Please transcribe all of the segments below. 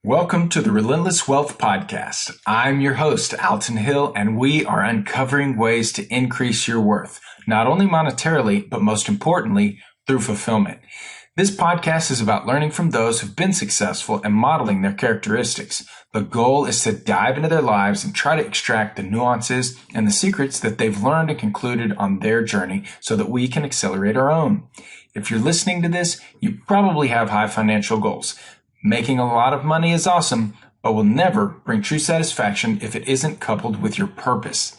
Welcome to the Relentless Wealth Podcast. I'm your host, Alton Hill, and we are uncovering ways to increase your worth, not only monetarily, but most importantly, through fulfillment. This podcast is about learning from those who've been successful and modeling their characteristics. The goal is to dive into their lives and try to extract the nuances and the secrets that they've learned and concluded on their journey so that we can accelerate our own. If you're listening to this, you probably have high financial goals. Making a lot of money is awesome, but will never bring true satisfaction if it isn't coupled with your purpose.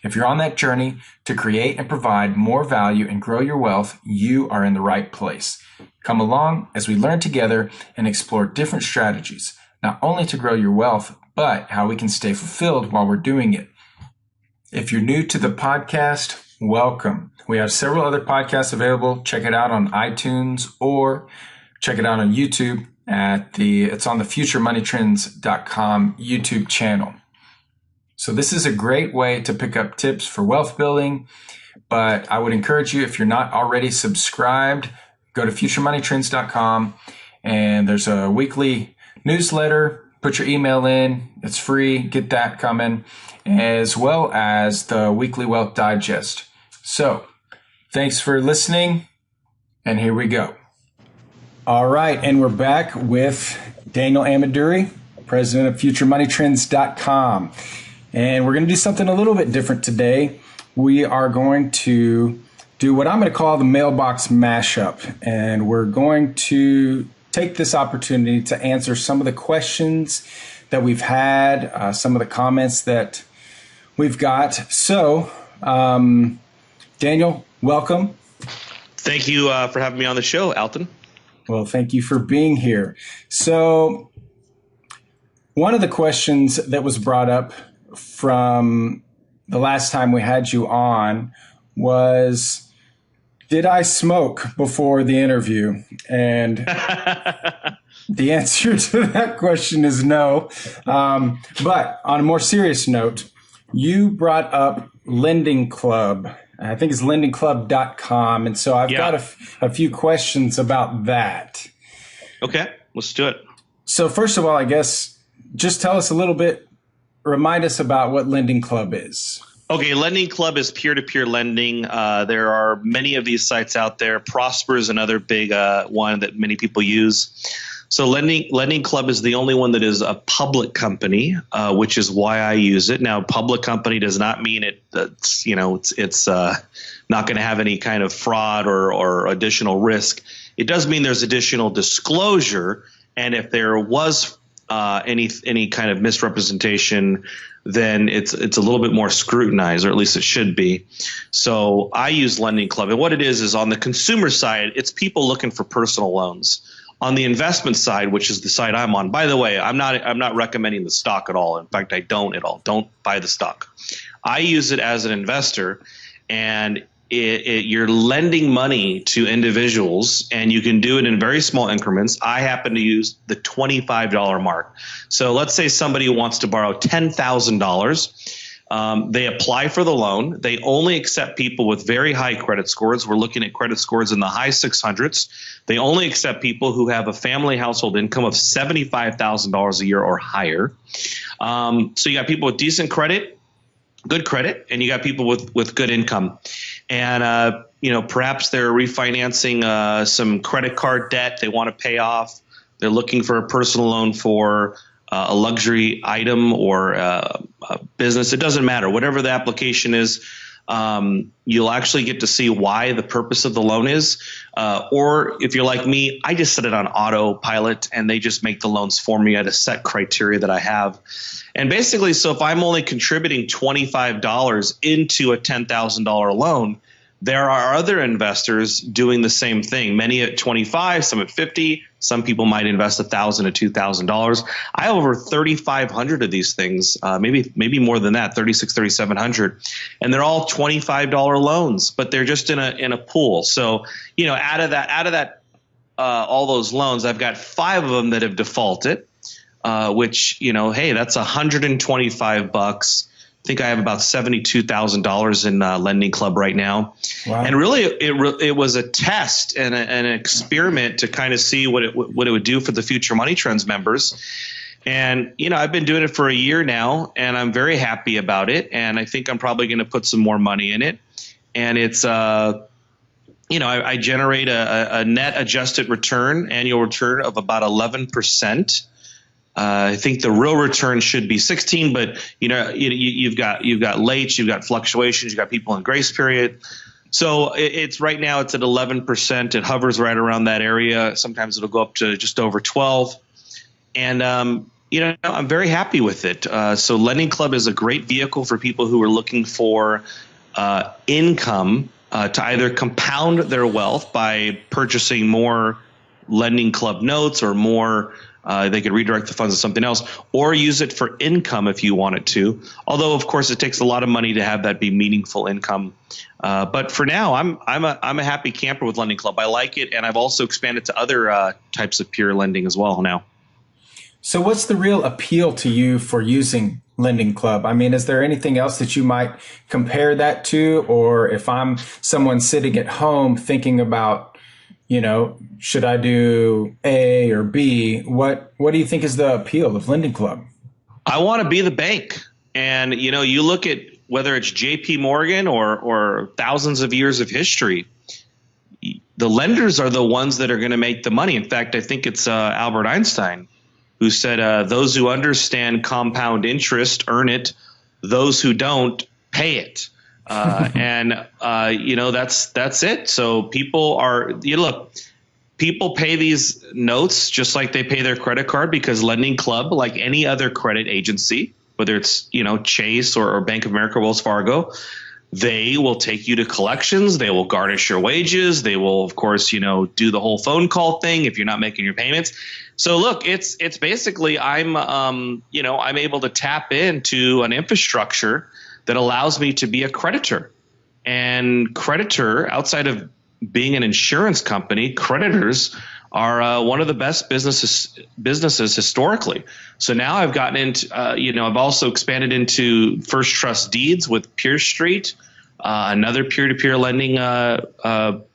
If you're on that journey to create and provide more value and grow your wealth, you are in the right place. Come along as we learn together and explore different strategies, not only to grow your wealth, but how we can stay fulfilled while we're doing it. If you're new to the podcast, welcome. We have several other podcasts available. Check it out on iTunes or check it out on YouTube. It's on the futuremoneytrends.com YouTube channel. So this is a great way to pick up tips for wealth building, but I would encourage you, if you're not already subscribed, go to futuremoneytrends.com and there's a weekly newsletter. Put your email in. It's free. Get that coming, as well as the weekly wealth digest. So thanks for listening, and here we go. All right, and we're back with Daniel Amaduri, president of futuremoneytrends.com. And we're going to do something a little bit different today. We are going to do what I'm going to call the mailbox mashup. And we're going to take this opportunity to answer some of the questions that we've had, some of the comments that we've got. So, Daniel, welcome. Thank you for having me on the show, Alton. Well, thank you for being here. So one of the questions that was brought up from the last time we had you on was, did I smoke before the interview? And the answer to that question is no. But on a more serious note, you brought up Lending Club. I think it's lendingclub.com. And so I've got a few questions about that. Okay, let's do it. So first of all, I guess, just tell us a little bit, remind us about what Lending Club is. Okay, Lending Club is peer-to-peer lending. There are many of these sites out there. Prosper is another big one that many people use. So Lending Club is the only one that is a public company, which is why I use it. Now, public company does not mean it's not going to have any kind of fraud or additional risk. It does mean there's additional disclosure, and if there was any kind of misrepresentation, then it's a little bit more scrutinized, or at least it should be. So I use Lending Club, and what it is on the consumer side, it's people looking for personal loans. On the investment side, which is the side I'm on, by the way, I'm not recommending the stock at all. In fact, I don't at all. Don't buy the stock. I use it as an investor, and you're lending money to individuals, and you can do it in very small increments. I happen to use the $25 mark. So let's say somebody wants to borrow $10,000. They apply for the loan. They only accept people with very high credit scores. We're looking at credit scores in the high 600s. They only accept people who have a family household income of $75,000 a year or higher. So you got people with decent credit, good credit, and you got people with good income. And, perhaps they're refinancing some credit card debt they want to pay off. They're looking for a personal loan for a luxury item or a business. It doesn't matter. Whatever the application is, you'll actually get to see why the purpose of the loan is. Or if you're like me, I just set it on autopilot and they just make the loans for me at a set criteria that I have. And basically, so if I'm only contributing $25 into a $10,000 loan, there are other investors doing the same thing, many at 25, some at 50. Some people might invest $1,000 to $2,000. I have over 3,500 of these things, maybe more than that, 3,700, and they're all $25 loans, but they're just in a pool. So, out of that, all those loans, I've got 5 of them that have defaulted, which, hey, that's $125 think I have about $72,000 in Lending Club right now. Wow. And really, it was a test and an experiment to kind of see what it would do for the Future Money Trends members. And, I've been doing it for a year now, and I'm very happy about it. And I think I'm probably going to put some more money in it. And it's, I generate a net adjusted annual return of about 11%. I think the real return should be 16, but you've got late, you've got fluctuations, you've got people in grace period. So it's right now it's at 11%. It hovers right around that area. Sometimes it'll go up to just over 12. And I'm very happy with it. So Lending Club is a great vehicle for people who are looking for income to either compound their wealth by purchasing more Lending Club notes or more. They could redirect the funds to something else, or use it for income if you want it to. Although, of course, it takes a lot of money to have that be meaningful income. But for now, I'm a happy camper with Lending Club. I like it, and I've also expanded to other types of pure lending as well now. So, what's the real appeal to you for using Lending Club? I mean, is there anything else that you might compare that to, or if I'm someone sitting at home thinking about, should I do A or B? What do you think is the appeal of Lending Club? I want to be the bank. And, you look at whether it's JP Morgan or thousands of years of history, the lenders are the ones that are going to make the money. In fact, I think it's Albert Einstein who said, those who understand compound interest earn it. Those who don't pay it. That's it. So people pay these notes just like they pay their credit card, because Lending Club, like any other credit agency, whether it's, Chase or Bank of America, Wells Fargo, they will take you to collections. They will garnish your wages. They will, of course, do the whole phone call thing if you're not making your payments. So look, it's basically I'm able to tap into an infrastructure that allows me to be a creditor. And creditor, outside of being an insurance company, creditors are one of the best businesses historically. So now I've gotten into, I've also expanded into First Trust Deeds with Peer Street, another peer-to-peer lending website.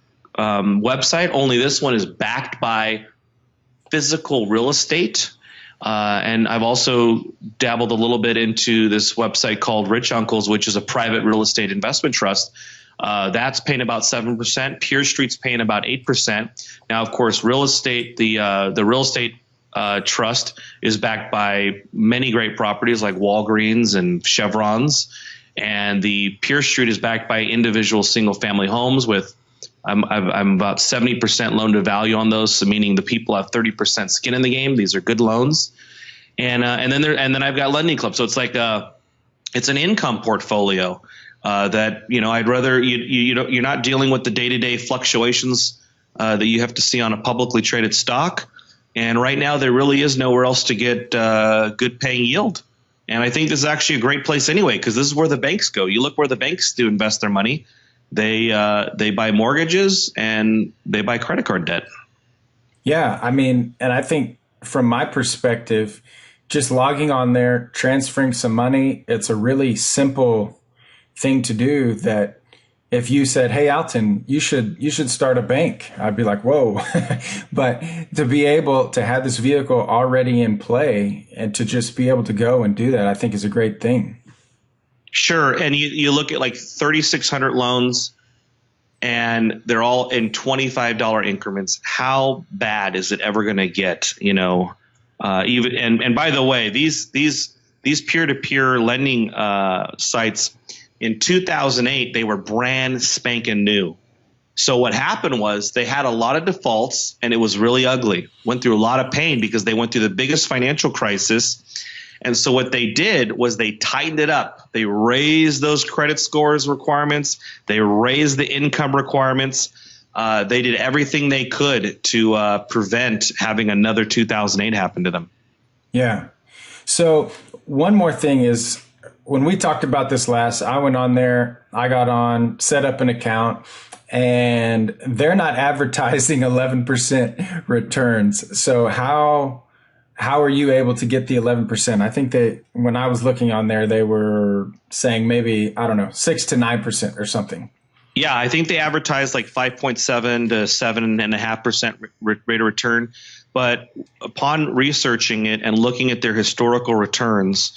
Only this one is backed by physical real estate. And I've also dabbled a little bit into this website called Rich Uncles, which is a private real estate investment trust. That's paying about 7%. Peer Street's paying about 8%. Now, of course, real estate, the real estate trust is backed by many great properties like Walgreens and Chevrons. And the Peer Street is backed by individual single family homes with I'm about 70% loan to value on those. So meaning the people have 30% skin in the game. These are good loans. And then I've got Lending Club. So it's like it's an income portfolio that, I'd rather you're not dealing with the day-to-day fluctuations that you have to see on a publicly traded stock. And right now there really is nowhere else to get good paying yield. And I think this is actually a great place anyway, because this is where the banks go. You look where the banks do invest their money. They buy mortgages and they buy credit card debt. Yeah, I mean, and I think from my perspective, just logging on there, transferring some money, it's a really simple thing to do that if you said, hey, Alton, you should start a bank, I'd be like, whoa. But to be able to have this vehicle already in play and to just be able to go and do that, I think is a great thing. Sure. And you look at like 3,600 loans and they're all in $25 increments. How bad is it ever going to get? And by the way, these peer-to-peer lending sites in 2008, they were brand spanking new. So what happened was they had a lot of defaults and it was really ugly. Went through a lot of pain because they went through the biggest financial crisis. And so what they did was they tightened it up. They raised those credit scores requirements. They raised the income requirements. They did everything they could to prevent having another 2008 happen to them. Yeah. So one more thing is, when we talked about this last, I went on there, I got on, set up an account, and they're not advertising 11% returns. So how how are you able to get the 11%? I think that when I was looking on there, they were saying maybe, I don't know, 6 to 9% or something. Yeah, I think they advertised like 5.7 to 7.5% rate of return. But upon researching it and looking at their historical returns,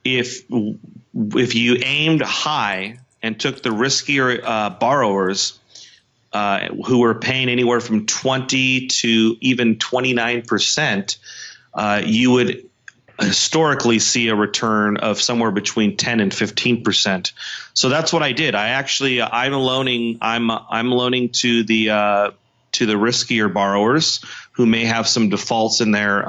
if you aimed high and took the riskier borrowers who were paying anywhere from 20 to even 29%, you would historically see a return of somewhere between 10 and 15%. So that's what I did. I'm loaning to the riskier borrowers who may have some defaults in their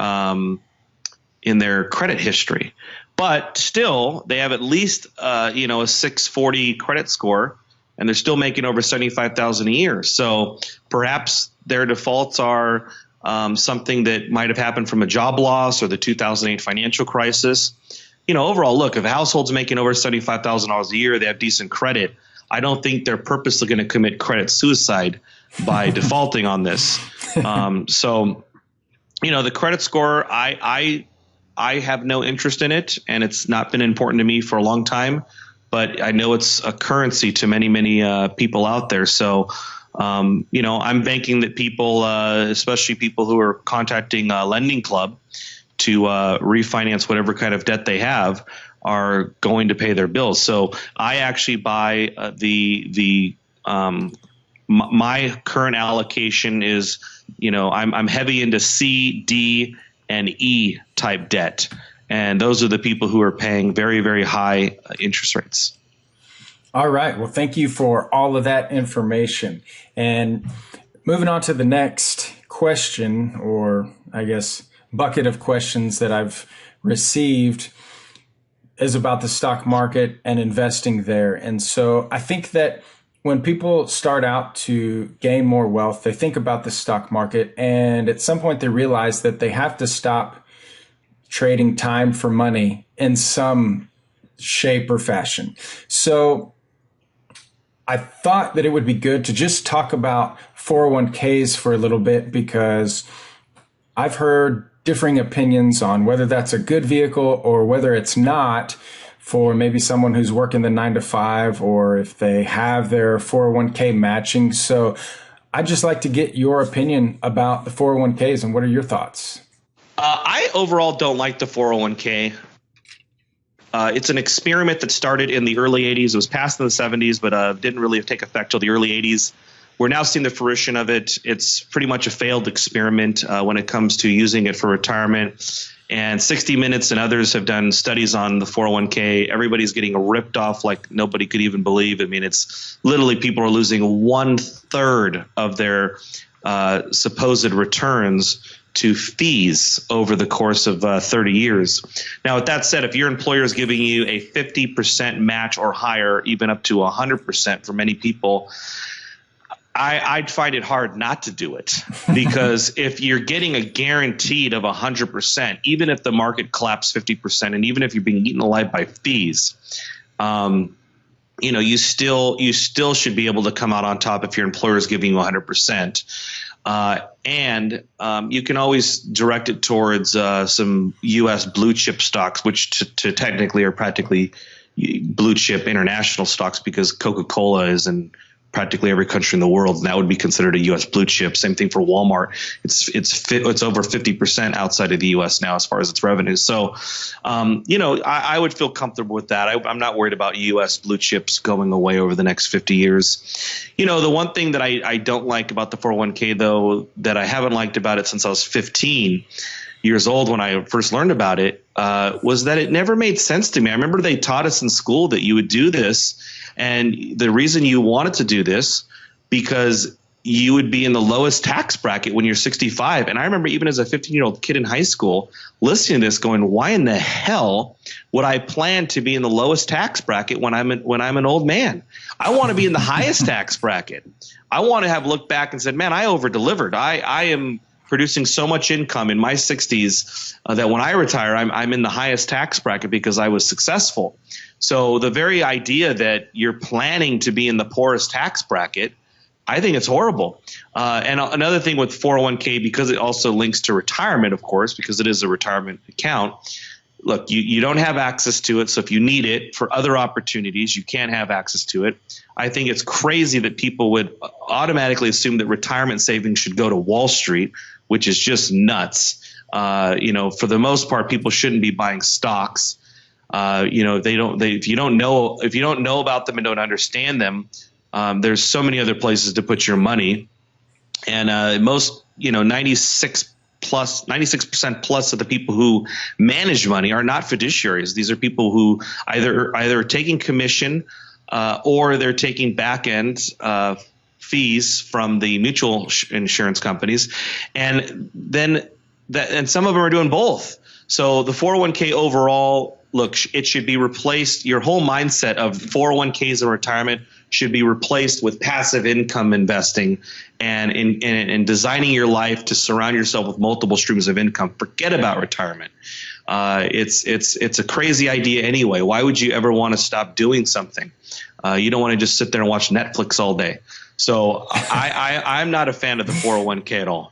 credit history, but still they have at least a 640 credit score, and they're still making over $75,000 a year. So perhaps their defaults are something that might have happened from a job loss or the 2008 financial crisis. Overall, look, if a household's making over $75,000 a year, they have decent credit. I don't think they're purposely going to commit credit suicide by defaulting on this. So, the credit score, I have no interest in it, and it's not been important to me for a long time. But I know it's a currency to many, many people out there. So, I'm banking that people, especially people who are contacting Lending Club to refinance whatever kind of debt they have, are going to pay their bills. So I actually buy my current allocation is, I'm heavy into C, D, and E type debt. And those are the people who are paying very, very high interest rates. All right. Well, thank you for all of that information. And moving on to the next question, or I guess bucket of questions that I've received, is about the stock market and investing there. And so I think that when people start out to gain more wealth, they think about the stock market, and at some point they realize that they have to stop trading time for money in some shape or fashion. So I thought that it would be good to just talk about 401ks for a little bit, because I've heard differing opinions on whether that's a good vehicle or whether it's not for maybe someone who's working the 9 to 5, or if they have their 401k matching. So I'd just like to get your opinion about the 401ks, and what are your thoughts? I overall don't like the 401k. It's an experiment that started in the early 80s. It was passed in the 70s, but didn't really take effect till the early 80s. We're now seeing the fruition of it. It's pretty much a failed experiment when it comes to using it for retirement. And 60 Minutes and others have done studies on the 401k. Everybody's getting ripped off like nobody could even believe. I mean, it's literally people are losing 1/3 of their supposed returns to fees over the course of 30 years. Now, with that said, if your employer is giving you a 50% match or higher, even up to 100% for many people, I'd find it hard not to do it, because if you're getting a guaranteed of 100%, even if the market collapsed 50%, and even if you're being eaten alive by fees, you still should be able to come out on top if your employer is giving you 100%. And you can always direct it towards some U.S. blue chip stocks, which to technically are practically blue chip international stocks, because Coca-Cola is in practically every country in the world, and that would be considered a U.S. blue chip. Same thing for Walmart. It's over 50% outside of the U.S. now as far as its revenue. So, I would feel comfortable with that. I'm not worried about U.S. blue chips going away over the next 50 years. The one thing that I don't like about the 401k, though, that I haven't liked about it since I was 15 years old when I first learned about it, was that it never made sense to me. I remember they taught us in school that you would do this, and the reason you wanted to do this because you would be in the lowest tax bracket when you're 65. And I remember even as a 15-year-old kid in high school listening to this going, why in the hell would I plan to be in the lowest tax bracket when I'm an old man? I want to be in the highest tax bracket. I want to have looked back and said, man, I over-delivered. I am producing so much income in my 60s that when I retire, I'm in the highest tax bracket because I was successful. So the very idea that you're planning to be in the poorest tax bracket I think it's horrible. And another thing with 401k, because it also links to retirement, of course, because it is a retirement account. Look, you don't have access to it. So if you need it for other opportunities, you can't have access to it. I think it's crazy that people would automatically assume that retirement savings should go to Wall Street, which is just nuts. For the most part, people shouldn't be buying stocks. If you don't know about them and don't understand them, there's so many other places to put your money. And most, 96% plus of the people who manage money are not fiduciaries. These are people who either are taking commission or they're taking back end fees from the mutual insurance companies, and some of them are doing both. So the 401k overall, look, it should be replaced. Your whole mindset of 401ks in retirement should be replaced with passive income investing and in designing your life to surround yourself with multiple streams of income. Forget about retirement. It's a crazy idea anyway. Why would you ever want to stop doing something? You don't want to just sit there and watch Netflix all day. So I'm not a fan of the 401k at all.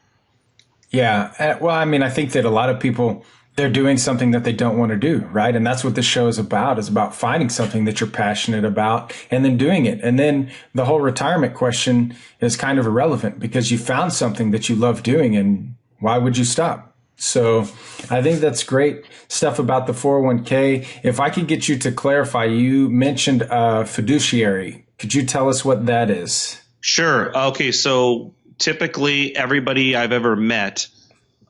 Yeah. Well, I mean, I think that a lot of people, they're doing something that they don't want to do, right? And that's what this show is about finding something that you're passionate about and then doing it. And then the whole retirement question is kind of irrelevant because you found something that you love doing, and why would you stop? So I think that's great stuff about the 401k. If I could get you to clarify, you mentioned fiduciary. Could you tell us what that is? Sure. Okay. So typically everybody I've ever met,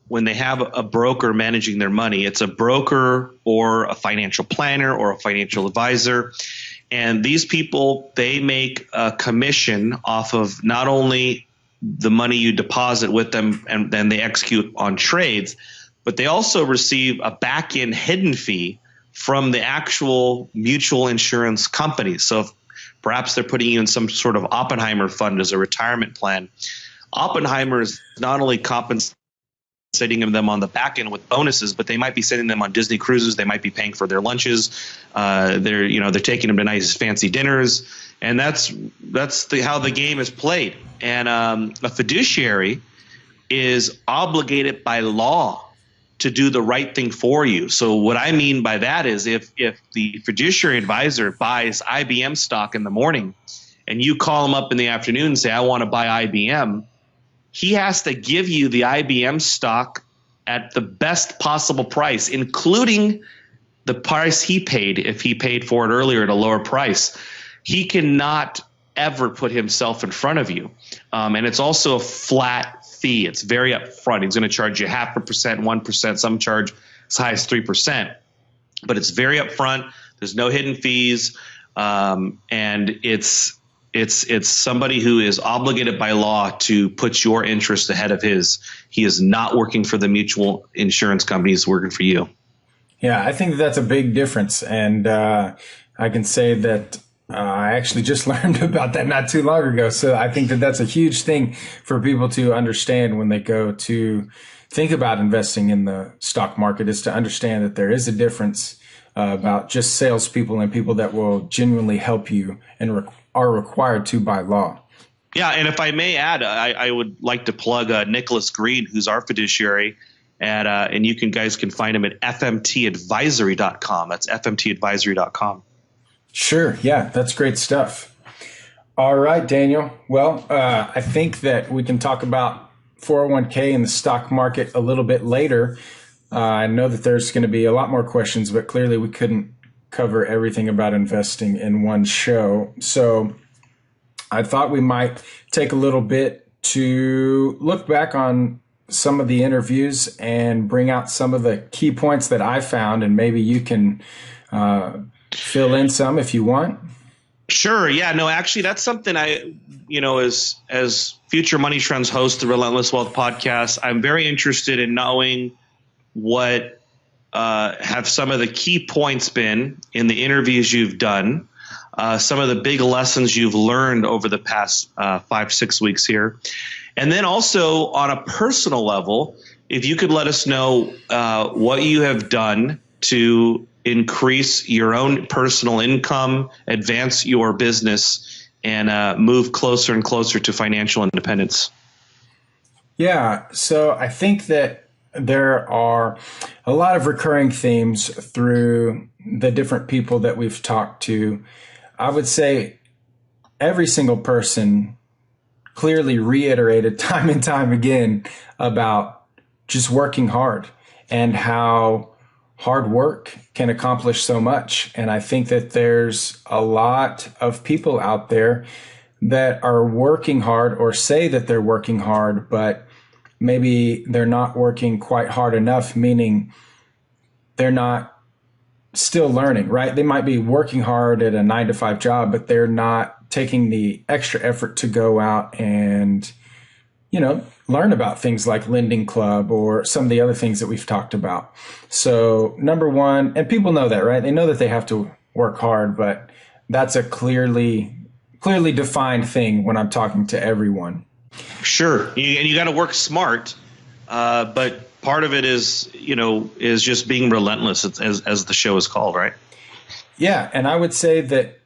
when they have a broker managing their money, it's a broker or a financial planner or a financial advisor. And these people, they make a commission off of not only the money you deposit with them and then they execute on trades, but they also receive a back-end hidden fee from the actual mutual insurance companies. So if perhaps they're putting you in some sort of Oppenheimer fund as a retirement plan, Oppenheimer is not only compensating them on the back end with bonuses, but they might be sending them on Disney cruises. They might be paying for their lunches. They're taking them to nice fancy dinners, and that's how the game is played. And a fiduciary is obligated by law to do the right thing for you. So what I mean by that is if the fiduciary advisor buys IBM stock in the morning, and you call him up in the afternoon and say, "I want to buy IBM," he has to give you the IBM stock at the best possible price, including the price he paid if he paid for it earlier at a lower price. He cannot ever put himself in front of you. And it's also a flat fee. It's very upfront. He's going to charge you 0.5%, 1%, some charge as high as 3%. But it's very upfront. There's no hidden fees. And it's somebody who is obligated by law to put your interest ahead of his. He is not working for the mutual insurance company. He's working for you. Yeah, I think that's a big difference. And I can say that I actually just learned about that not too long ago. So I think that that's a huge thing for people to understand when they go to think about investing in the stock market, is to understand that there is a difference about just salespeople and people that will genuinely help you and are required to by law. Yeah, and if I may add, I would like to plug Nicholas Green, who's our fiduciary, and you guys can find him at fmtadvisory.com. That's fmtadvisory.com. Sure. Yeah, that's great stuff. All right, Daniel. Well, I think that we can talk about 401k and the stock market a little bit later. I know that there's going to be a lot more questions, but clearly we couldn't cover everything about investing in one show. So I thought we might take a little bit to look back on some of the interviews and bring out some of the key points that I found, and maybe you can fill in some if you want. Sure. Yeah, no, actually that's something as Future Money Trends host the Relentless Wealth podcast, I'm very interested in knowing what have some of the key points been in the interviews you've done, some of the big lessons you've learned over the past 5-6 weeks here. And then also on a personal level, if you could let us know what you have done to increase your own personal income, advance your business, and move closer and closer to financial independence? Yeah. So I think that there are a lot of recurring themes through the different people that we've talked to. I would say every single person clearly reiterated time and time again about just working hard and how hard work can accomplish so much. And I think that there's a lot of people out there that are working hard or say that they're working hard, but maybe they're not working quite hard enough, meaning they're not still learning, right? They might be working hard at a 9 to 5 job, but they're not taking the extra effort to go out and, learn about things like Lending Club or some of the other things that we've talked about. So number one, and people know that, right? They know that they have to work hard, but that's a clearly defined thing when I'm talking to everyone. Sure. And you got to work smart. But part of it is just being relentless, as the show is called, right? Yeah. And I would say that,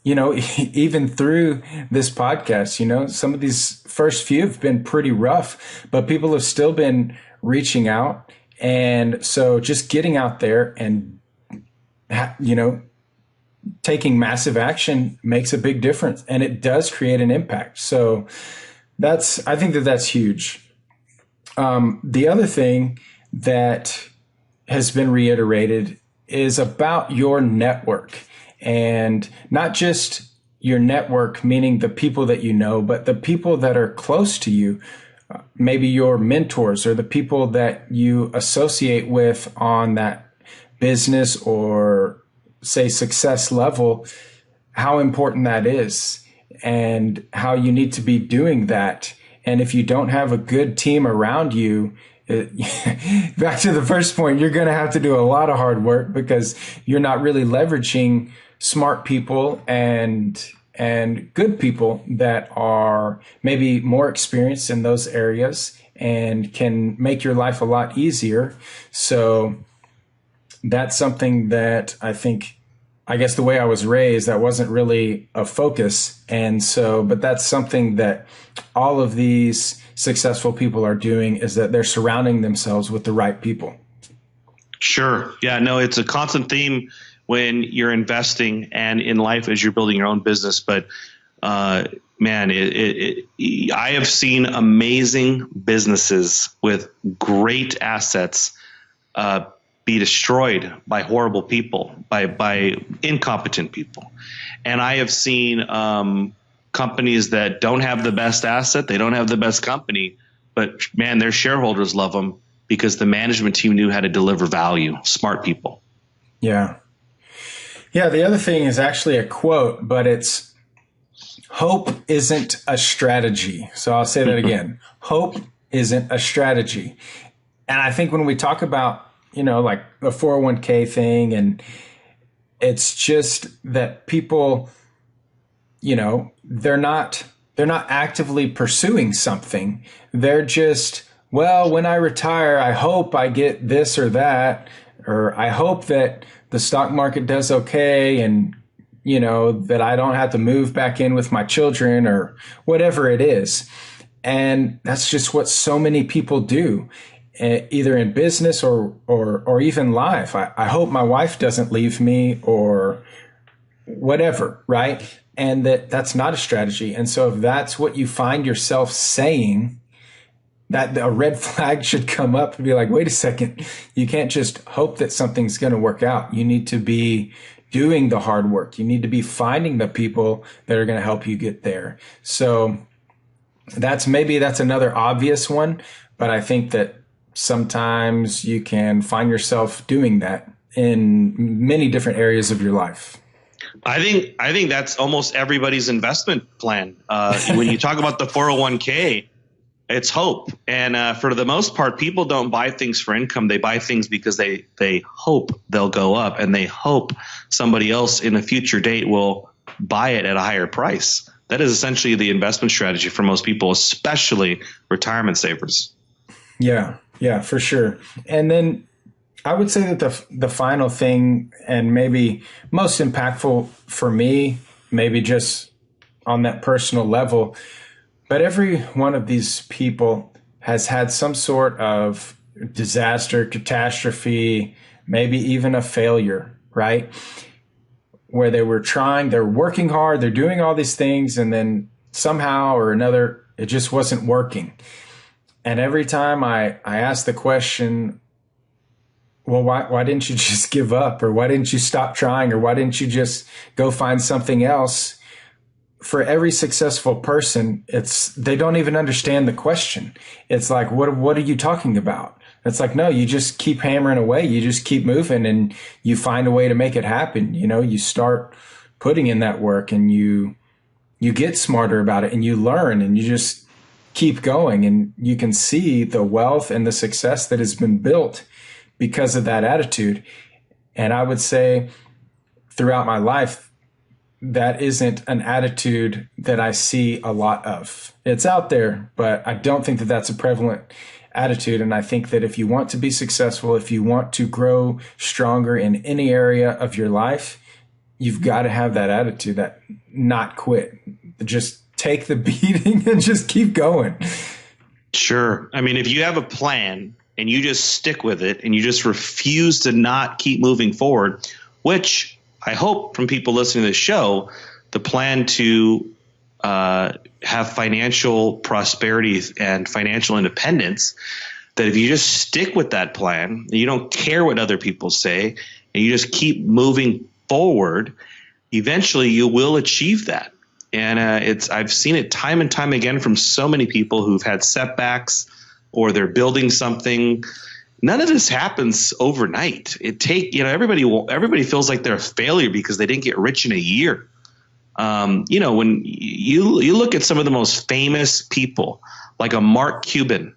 even through this podcast, some of these first few have been pretty rough, but people have still been reaching out. And so just getting out there and, taking massive action makes a big difference, and it does create an impact. So I think that that's huge. The other thing that has been reiterated is about your network, and not just your network, meaning the people that you know, but the people that are close to you, maybe your mentors or the people that you associate with on that business or say success level, how important that is and how you need to be doing that. And if you don't have a good team around you, back to the first point, you're going to have to do a lot of hard work because you're not really leveraging smart people and good people that are maybe more experienced in those areas and can make your life a lot easier. So that's something that I guess the way I was raised, that wasn't really a focus. And so, but that's something that all of these successful people are doing, is that they're surrounding themselves with the right people. Sure. Yeah, no, it's a constant theme when you're investing and in life as you're building your own business. But man, I have seen amazing businesses with great assets be destroyed by horrible people, by incompetent people. And I have seen companies that don't have the best asset, they don't have the best company, but man, their shareholders love them because the management team knew how to deliver value. Smart people. Yeah. Yeah. The other thing is actually a quote, but it's hope isn't a strategy. So I'll say that again. Hope isn't a strategy. And I think when we talk about, like the 401k thing, and it's just that people, they're not actively pursuing something. They're just, well, when I retire, I hope I get this or that, or I hope that the stock market does okay, and that I don't have to move back in with my children or whatever it is. And that's just what so many people do, either in business or even life. I hope my wife doesn't leave me or whatever, right? And that's not a strategy. And so if that's what you find yourself saying, that a red flag should come up and be like, wait a second, you can't just hope that something's going to work out. You need to be doing the hard work. You need to be finding the people that are going to help you get there. So that's another obvious one, but I think that sometimes you can find yourself doing that in many different areas of your life. I think that's almost everybody's investment plan. When you talk about the 401k, it's hope. And for the most part, people don't buy things for income. They buy things because they hope they'll go up, and they hope somebody else in a future date will buy it at a higher price. That is essentially the investment strategy for most people, especially retirement savers. Yeah, for sure. And then I would say that the final thing, and maybe most impactful for me, maybe just on that personal level. But every one of these people has had some sort of disaster, catastrophe, maybe even a failure, right? Where they were trying, they're working hard, they're doing all these things, and then somehow or another, it just wasn't working. And every time I ask the question, well, why didn't you just give up? Or why didn't you stop trying? Or why didn't you just go find something else? For every successful person, they don't even understand the question. It's like, what are you talking about? It's like, no, you just keep hammering away. You just keep moving and you find a way to make it happen. You start putting in that work and you get smarter about it and you learn and you just keep going, and you can see the wealth and the success that has been built because of that attitude. And I would say throughout my life, that isn't an attitude that I see a lot of. It's out there, but I don't think that that's a prevalent attitude. And I think that if you want to be successful, if you want to grow stronger in any area of your life, you've got to have that attitude, that not quit. Just take the beating and just keep going. Sure. I mean, if you have a plan and you just stick with it and you just refuse to not keep moving forward, which I hope from people listening to this show, the plan to have financial prosperity and financial independence, that if you just stick with that plan, and you don't care what other people say, and you just keep moving forward, eventually you will achieve that. And I've seen it time and time again from so many people who've had setbacks or they're building something. None of this happens overnight. Everybody feels like they're a failure because they didn't get rich in a year. When you look at some of the most famous people, like a Mark Cuban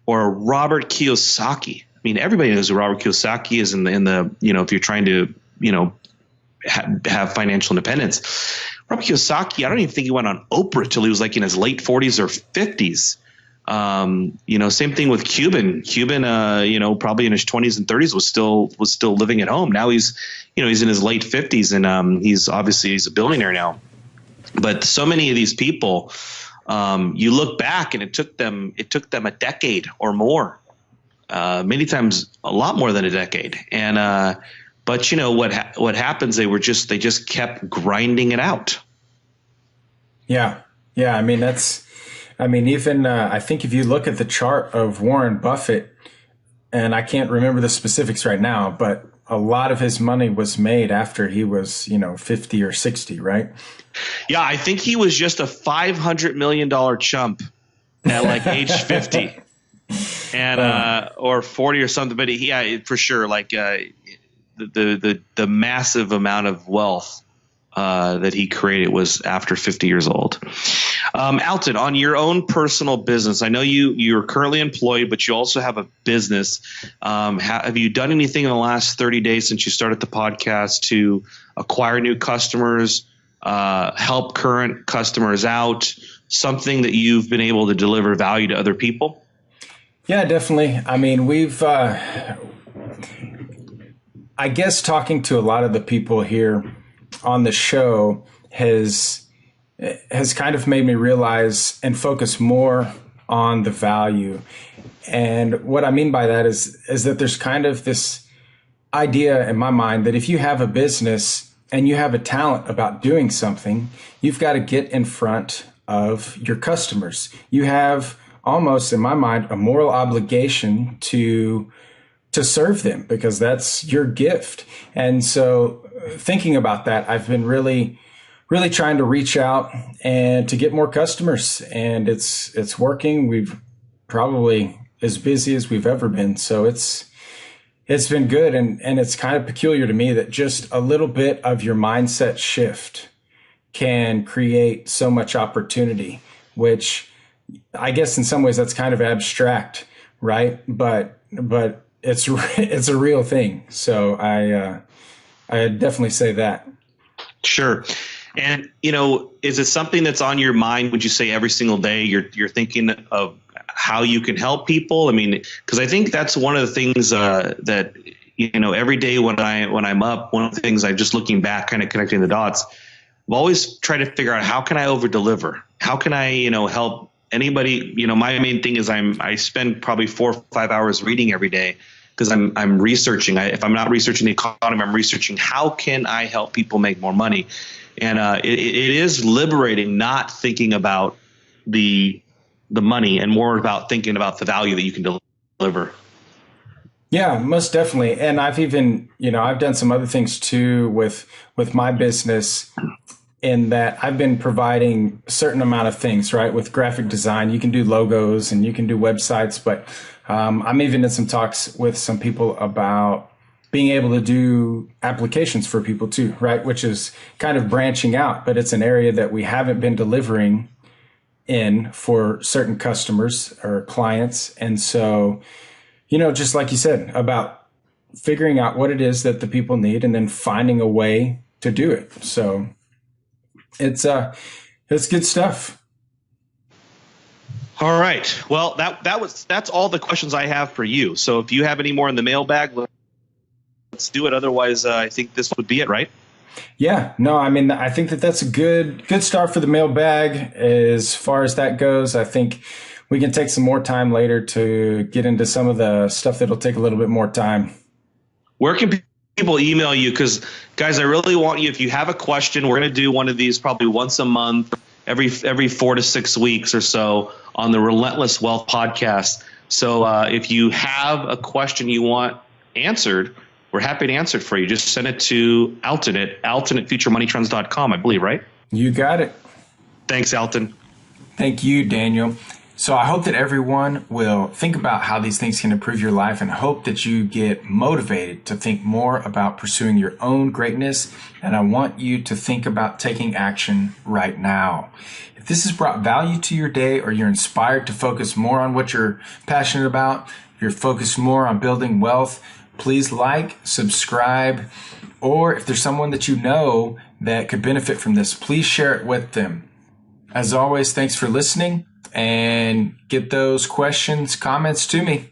or a Robert Kiyosaki. I mean, everybody knows who Robert Kiyosaki is in the if you're trying to have financial independence. Robert Kiyosaki, I don't even think he went on Oprah till he was like in his late 40s or 50s. Same thing with Cuban. Probably in his 20s and 30s was still living at home. Now he's in his late 50s and he's a billionaire now. But so many of these people, you look back and it took them a decade or more, many times a lot more than a decade. And but what happens? They just kept grinding it out. Yeah. I mean, even I think if you look at the chart of Warren Buffett, and I can't remember the specifics right now, but a lot of his money was made after he was, 50 or 60, right? Yeah, I think he was just a $500 million chump at like age 50 and or 40 or something. But for sure, like the massive amount of wealth that he created was after 50 years old. Alton, on your own personal business, I know you're currently employed, but you also have a business. Have you done anything in the last 30 days since you started the podcast to acquire new customers, help current customers out, something that you've been able to deliver value to other people? Yeah, definitely. I mean, we've, I guess talking to a lot of the people here on the show has kind of made me realize and focus more on the value. And what I mean by that is that there's kind of this idea in my mind that if you have a business and you have a talent about doing something, you've got to get in front of your customers. You have almost, in my mind, a moral obligation to serve them because that's your gift. And so thinking about that, I've been really trying to reach out and to get more customers, and it's working. We've probably as busy as we've ever been. So it's been good. And it's kind of peculiar to me that just a little bit of your mindset shift can create so much opportunity, which I guess in some ways that's kind of abstract, right? But it's a real thing. So I definitely say that. Sure. And, is it something that's on your mind? Would you say every single day you're thinking of how you can help people? I mean, because I think that's one of the things that, every day when I'm up, one of the things I'm just looking back, kind of connecting the dots, I've always tried to figure out how can I over deliver? How can I, help anybody? My main thing is I spend probably 4 or 5 hours reading every day because I'm researching. If I'm not researching the economy, I'm researching how can I help people make more money. And it is liberating not thinking about the money and more about thinking about the value that you can deliver. Yeah, most definitely. And I've even, I've done some other things too with my business, in that I've been providing a certain amount of things, right? With graphic design, you can do logos and you can do websites, but I'm even in some talks with some people about being able to do applications for people too, right? Which is kind of branching out, but it's an area that we haven't been delivering in for certain customers or clients. And so, just like you said about figuring out what it is that the people need and then finding a way to do it. So it's good stuff. All right. Well, that's all the questions I have for you. So if you have any more in the mailbag, let's do it. Otherwise, I think this would be it, right? Yeah, no, I mean, I think that that's a good start for the mailbag. As far as that goes, I think we can take some more time later to get into some of the stuff that'll take a little bit more time. Where can people email you? Because, guys, I really want you, if you have a question, we're going to do one of these probably once a month, every 4 to 6 weeks or so on the Relentless Wealth podcast. So if you have a question you want answered, we're happy to answer it for you. Just send it to Alton at futuremoneytrends.com, I believe, right? You got it. Thanks, Alton. Thank you, Daniel. So I hope that everyone will think about how these things can improve your life, and hope that you get motivated to think more about pursuing your own greatness. And I want you to think about taking action right now. If this has brought value to your day, or you're inspired to focus more on what you're passionate about, if you're focused more on building wealth, please like, subscribe, or if there's someone that you know that could benefit from this, please share it with them. As always, thanks for listening, and get those questions, comments to me.